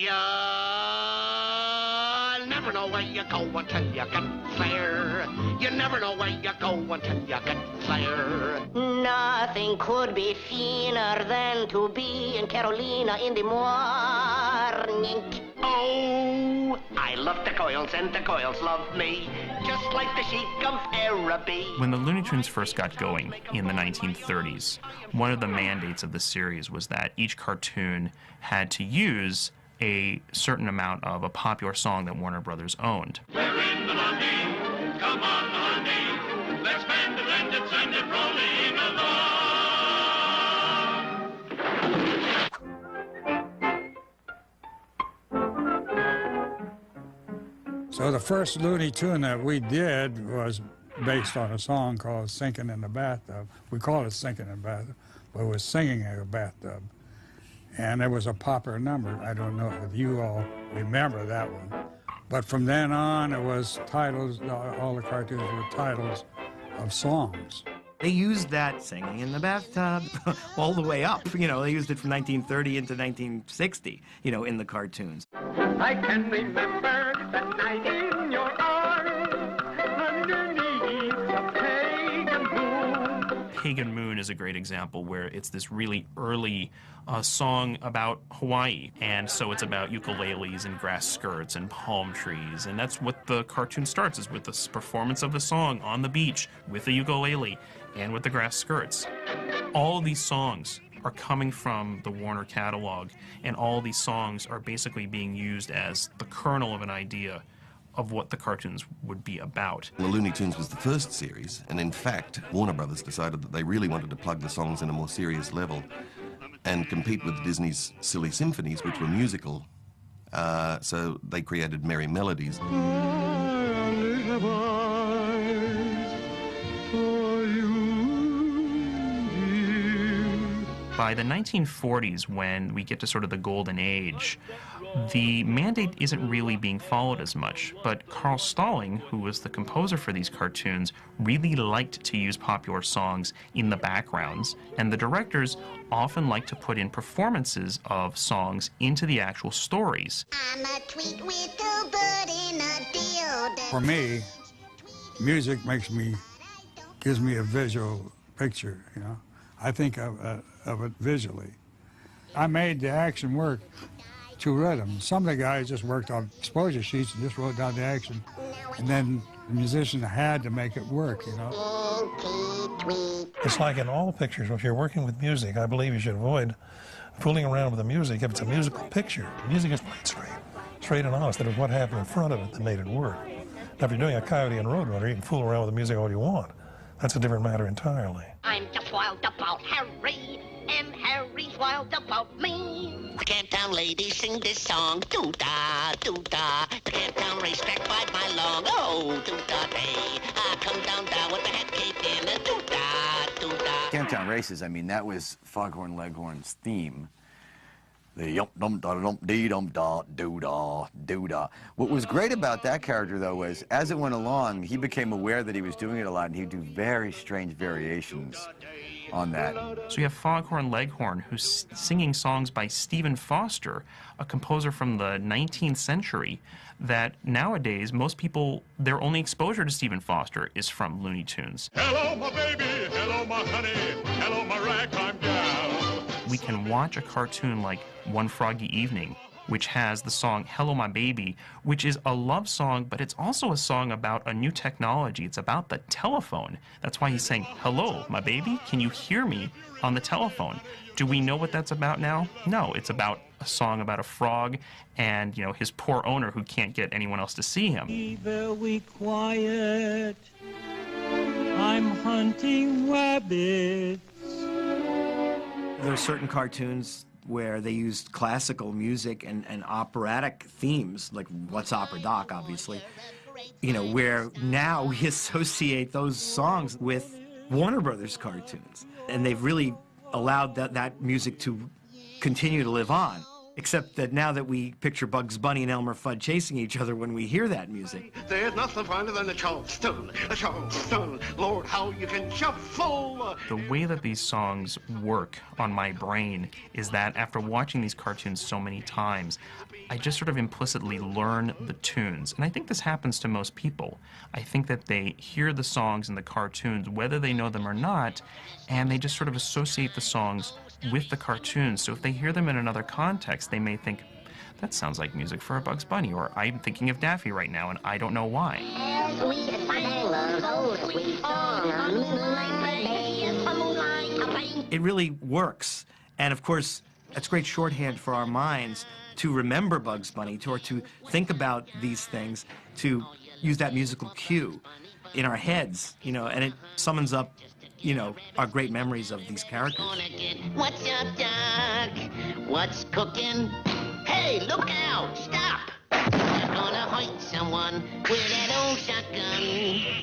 You'll never know where you go until you get there. You never know where you go until you get there. Nothing could be finer than to be in Carolina in the morning. Oh, I love the Coils and the Coils love me, just like the Sheik of Araby. When the Looney Tunes first got going in the 1930s, one of the mandates of the series was that each cartoon had to use a certain amount of a popular song that Warner Brothers owned. We're in the Lonney, come on the Lonney, let's bend it and send it rolling along. So the first Looney Tune that we did was based on a song called Sinking in the Bathtub. We call it Sinking in the Bathtub, but it was singing in a bathtub. And it was a popular number. I don't know if you all remember that one. But from then on, it was titles, all the cartoons were titles of songs. They used that singing in the bathtub all the way up. You know, they used it from 1930 into 1960, you know, in the cartoons. I can remember that night in your arms, underneath the pagan moon. Pagan Moon is a great example where it's this really early song about Hawaii. And so it's about ukuleles and grass skirts and palm trees. And that's what the cartoon starts, is with this performance of the song on the beach with the ukulele and with the grass skirts. All of these songs are coming from the Warner catalog, and all these songs are basically being used as the kernel of an idea of what the cartoons would be about. The Looney Tunes was the first series, and in fact, Warner Brothers decided that they really wanted to plug the songs in a more serious level and compete with Disney's Silly Symphonies, which were musical. So they created Merry Melodies. By the 1940s, when we get to sort of the golden age, the mandate isn't really being followed as much, but Carl Stalling, who was the composer for these cartoons, really liked to use popular songs in the backgrounds, and the directors often liked to put in performances of songs into the actual stories. I'm a tweet with a bird in a deal. For me, music gives me a visual picture, you know. I think of it visually. I made the action work to rhythm. Some of the guys just worked on exposure sheets and just wrote down the action. And then the musician had to make it work, you know. It's like in all pictures, if you're working with music, I believe you should avoid fooling around with the music. If it's a musical picture, the music is played straight and honest. That is what happened in front of it that made it work. Now, if you're doing a Coyote and Roadrunner, you can fool around with the music all you want. That's a different matter entirely. I'm just wild about Harry, and Harry's wild about me. The Camptown ladies sing this song, doo-da, doo-da. The Camptown racetrack by my long, oh, doo-da day. I come down with the head caved in, doo-da, doo-da. Camptown races, I mean, that was Foghorn Leghorn's theme. The yum-dum-da-dum-dee-dum-da, doo-da, What was great about that character, though, was as it went along, he became aware that he was doing it a lot, and he'd do very strange variations on that. So you have Foghorn Leghorn, who's singing songs by Stephen Foster, a composer from the 19th century, that nowadays most people, their only exposure to Stephen Foster is from Looney Tunes. Hello, my baby, hello, my honey, hello, my ragtime gal. We can watch a cartoon like One Froggy Evening, which has the song Hello My Baby, which is a love song, but it's also a song about a new technology. It's about the telephone. That's why he's saying, hello, my baby, can you hear me on the telephone? Do we know what that's about now? No, it's about a song about a frog and, you know, his poor owner who can't get anyone else to see him. Be very quiet, I'm hunting rabbits. There are certain cartoons where they used classical music and operatic themes, like What's Opera Doc, obviously, you know, where now we associate those songs with Warner Brothers cartoons. And they've really allowed that music to continue to live on. Except that now that we picture Bugs Bunny and Elmer Fudd chasing each other when we hear that music. There's nothing finer than a Charleston. A Charleston. Lord, how you can shuffle. The way that these songs work on my brain is that after watching these cartoons so many times, I just sort of implicitly learn the tunes. And I think this happens to most people. I think that they hear the songs in the cartoons, whether they know them or not, and they just sort of associate the songs with the cartoons. So if they hear them in another context, they may think, that sounds like music for a Bugs Bunny, or I'm thinking of Daffy right now, and I don't know why. It really works. And of course, that's great shorthand for our minds to remember Bugs Bunny, or to think about these things, to use that musical cue in our heads, you know, and it summons up, you know, our great memories of these characters. What's up, Doc? What's cooking? Hey, look out! Stop! You're gonna hurt someone with that old shotgun.